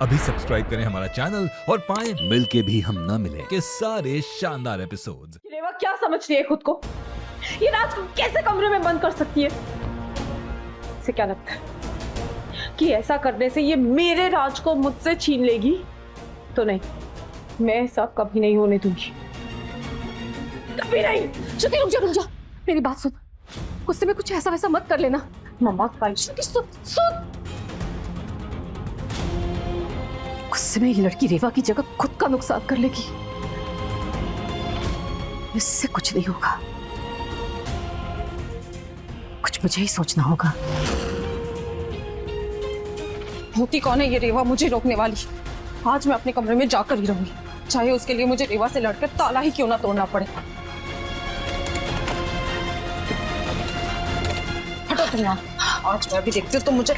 अभी सब्सक्राइब करें हमारा चैनल और पाएं मिल के भी हम न मिले के सारे शानदार एपिसोड्स। रेवा क्या समझ रही है खुद को? ये राज को कैसे कमरे में बंद कर सकती है? इसे क्या लगता है कि ऐसा करने से ये मेरे राज को मुझसे छीन लेगी? तो नहीं, मैं ऐसा कभी नहीं होने दूंगी, कभी नहीं। श्रुति रुक जा, मेरी बात सुन। गुस्से में कुछ ऐसा वैसा मत कर लेना। मम्मा श्रुति सुन। गुस्से में ये लड़की रेवा की जगह खुद का नुकसान कर लेगी। इससे कुछ नहीं होगा, कुछ मुझे ही सोचना होगा। होती कौन है ये रेवा मुझे रोकने वाली? आज मैं अपने कमरे में जाकर ही रहूंगी, चाहे उसके लिए मुझे रेवा से लड़कर ताला ही क्यों ना तोड़ना पड़े। हटो तुम यहाँ। आज मैं भी देखती हूँ तुम मुझे।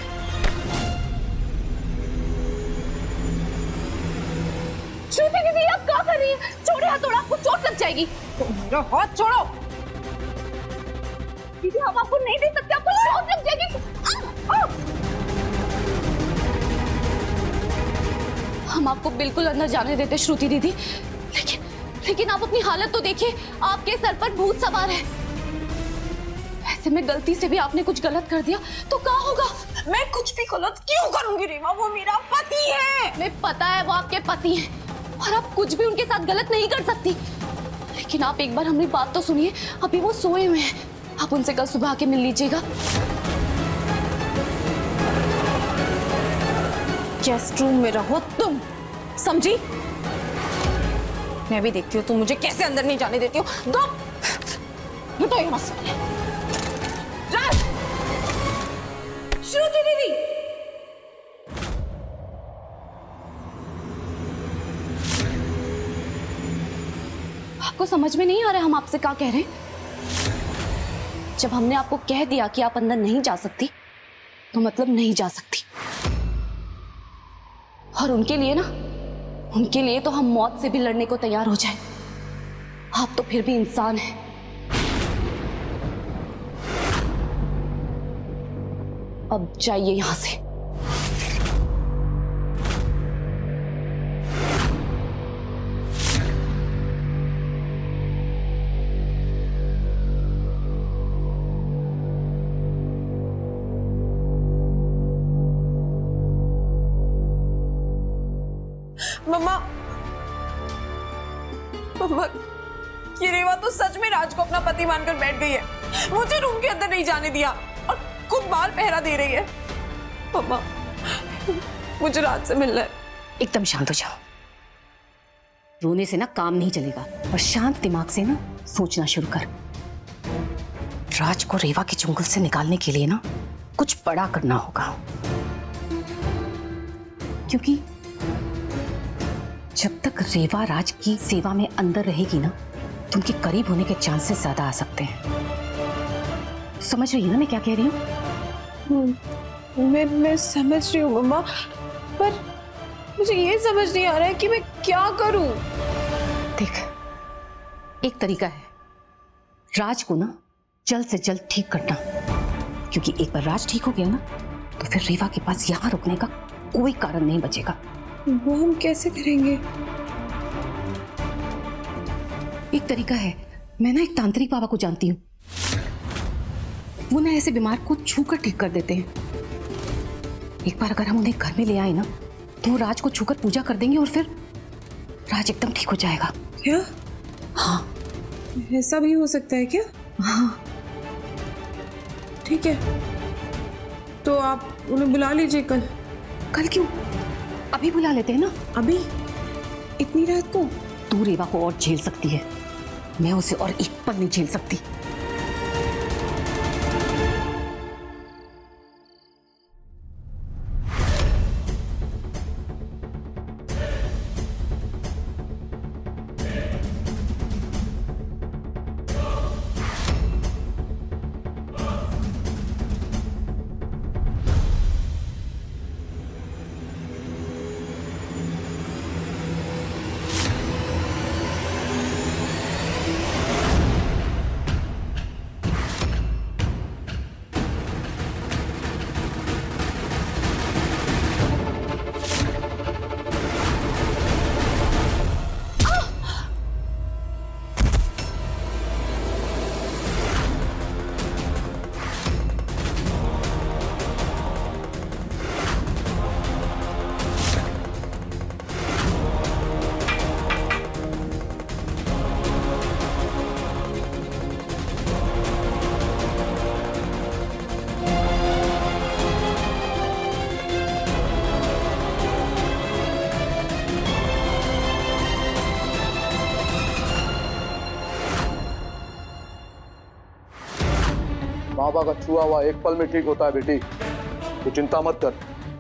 श्रुति दीदी आप क्या कर रही है? छोड़े हाथ, थोड़ा आपको चोट लग जाएगी। तुम मेरा हाथ छोड़ो। दीदी हम आपको नहीं दे सकते, आपको चोट लग जाएगी। हम आपको बिल्कुल अंदर जाने देते श्रुति दीदी, लेकिन आप अपनी हालत तो देखिए, आपके सर पर भूत सवार है। ऐसे में गलती से भी आपने कुछ गलत कर दिया तो क्या होगा? मैं कुछ भी गलत क्यों करूंगी रेवा? वो मेरा पति है। हमें पता है वो आपके पति हैं और आप कुछ भी उनके साथ गलत नहीं कर सकती, लेकिन आप एक बार हमारी बात तो सुनिए। अभी वो सोए हुए हैं, आप उनसे कल सुबह आके मिल लीजिएगा। गेस्ट रूम में रहो तुम, समझी? मैं भी देखती हूँ तुम मुझे कैसे अंदर नहीं जाने देती हो। दो हटो यहाँ से। राज! श्रुति दीदी! आपको समझ में नहीं आ रहा हम आपसे क्या कह रहे हैं? जब हमने आपको कह दिया कि आप अंदर नहीं जा सकती, तो मतलब नहीं जा सकती। और उनके लिए तो हम मौत से भी लड़ने को तैयार हो जाए। आप तो फिर भी इंसान हैं। अब जाइए यहां से। मम्मा, मम्मा, ये रेवा तो सच में राज को अपना पति मानकर बैठ गई है। मुझे रूम के अंदर नहीं जाने दिया और खुद बाहर पहरा दे रही है। मम्मा, मुझे राज से मिलना है। एकदम शांत हो जाओ। रोने से ना काम नहीं चलेगा, और शांत दिमाग से ना सोचना शुरू कर। राज को रेवा के चुंगल से निकालने के लिए ना कुछ बड़ा करना होगा, क्योंकि जब तक रेवा राज की सेवा में अंदर रहेगी ना, तो उनके करीब होने के चांसेस ज्यादा आ सकते हैं। समझ रही हो ना मैं क्या कह रही हूँ? मैं समझ रही हूँ मम्मा, पर मुझे ये समझ नहीं आ रहा है कि मैं क्या करूं। देख, एक तरीका है, राज को ना जल्द से जल्द ठीक करना, क्योंकि एक बार राज ठीक हो गया ना, तो फिर रेवा के पास यहाँ रुकने का कोई कारण नहीं बचेगा। वो हम कैसे करेंगे? एक तरीका है, मैं ना एक तांत्रिक बाबा को जानती हूँ। वो ना ऐसे बीमार को छूकर ठीक कर देते हैं। एक बार अगर हम उन्हें घर में ले आए ना, तो वो राज को छूकर पूजा कर देंगे और फिर राज एकदम ठीक हो जाएगा। क्या? हाँ, ऐसा भी हो सकता है क्या? हाँ। ठीक है, तो आप उन्हें बुला लीजिए कल। कल क्यों? अभी बुला लेते हैं ना। अभी? इतनी रात को? तू रेवा को और झेल सकती है, मैं उसे और एक पल नहीं झेल सकती। बाबा का छुआ हुआ एक पल में ठीक होता है बेटी। तू चिंता मत कर,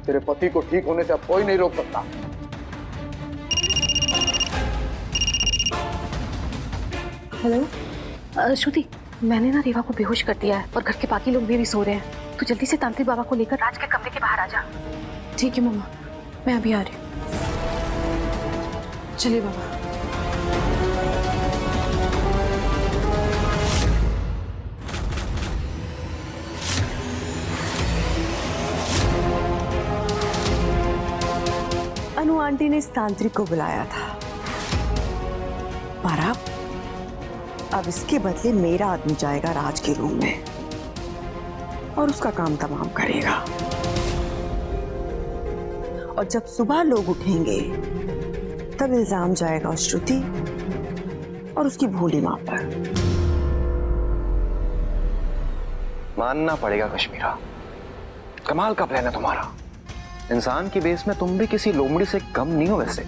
तेरे पति को ठीक होने से अब कोई नहीं रोक सकता। हेलो श्रुति, मैंने ना रेवा को बेहोश कर दिया है और घर के बाकी लोग भी सो रहे हैं। तो जल्दी से तांत्रिक बाबा को लेकर राज के कमरे के बाहर आ जा। ठीक है मम्मा, मैं अभी आ रही हूँ। चलिए बाबा। अनु आंटी ने इस तांत्रिक को बुलाया था, पर अब इसके बदले मेरा आदमी जाएगा राज के रूम में और उसका काम तमाम करेगा। और जब सुबह लोग उठेंगे तब इल्जाम जाएगा उस श्रुति और उसकी भोली मां पर। मानना पड़ेगा कश्मीरा, कमाल का प्लान है तुम्हारा। इंसान की बेस में तुम भी किसी लोमड़ी से कम नहीं हो। वैसे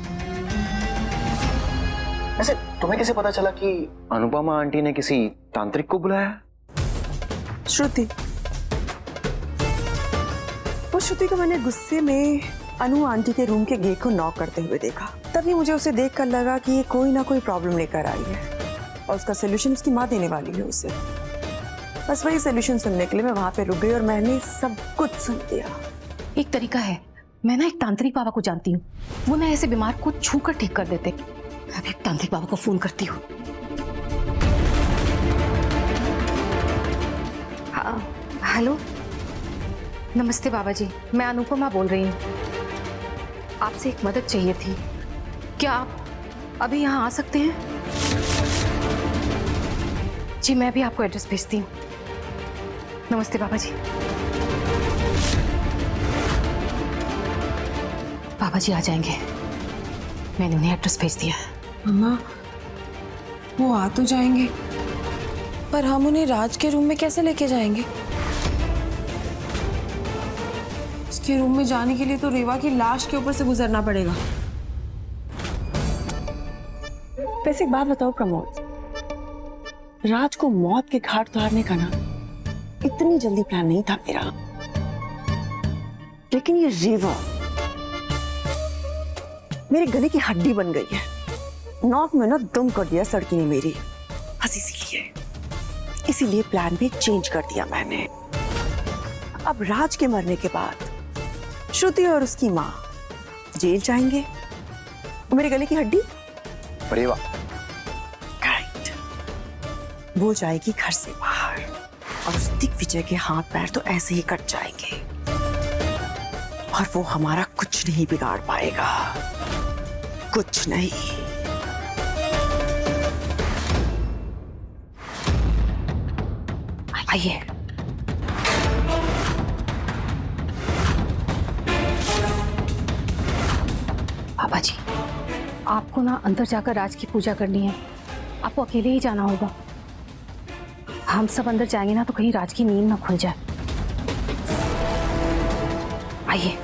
तुम्हें कैसे पता चला कि अनुपमा आंटी ने किसी तांत्रिक को बुलाया? श्रुति, वो श्रुति को मैंने गुस्से में अनु आंटी के रूम के गेट को नॉक करते हुए देखा। तभी मुझे उसे देखकर लगा कि ये कोई ना कोई प्रॉब्लम लेकर आई है और उसका सोल्यूशन उसकी माँ देने वाली है उसे। बस वही सोल्यूशन सुनने के लिए मैं वहां पे रुक गई और मैंने सब कुछ सुन लिया। एक तरीका है, मैं ना एक तांत्रिक बाबा को जानती हूँ। वो ना ऐसे बीमार को छू कर ठीक कर देते। अभी तांत्रिक बाबा को फोन करती हूँ। हेलो, नमस्ते बाबा जी, मैं अनुपमा बोल रही हूँ। आपसे एक मदद चाहिए थी, क्या आप अभी यहाँ आ सकते हैं? जी, मैं भी आपको एड्रेस भेजती हूँ। नमस्ते बाबा जी। बाबा जी आ जाएंगे, मैंने उन्हें एड्रेस भेज दिया है। मम्मा, वो आ तो जाएंगे, पर हम उन्हें राज के रूम में कैसे लेके जाएंगे? उसके रूम में जाने के लिए तो रेवा की लाश के ऊपर से गुजरना पड़ेगा। वैसे एक बात बताओ प्रमोद, राज को मौत के घाट उतारने का ना इतनी जल्दी प्लान नहीं था मेरा, लेकिन ये रेवा मेरे गले की हड्डी बन गई है। नॉक में ना दम कर दिया सड़की ने मेरी। बस इसीलिए प्लान भी चेंज कर दिया मैंने। अब राज के मरने के बाद श्रुति और उसकी माँ जेल जाएंगे और मेरे गले की हड्डी रेवा, राइट, वो जाएगी घर से बाहर और उस दिग्विजय के हाथ पैर तो ऐसे ही कट जाएंगे और वो हमारा कुछ नहीं बिगाड़ पाएगा, कुछ नहीं। आइए। बाबा जी, आपको ना अंदर जाकर राज की पूजा करनी है। आपको अकेले ही जाना होगा। हम सब अंदर जाएंगे ना तो कहीं राज की नींद ना खुल जाए। आइए।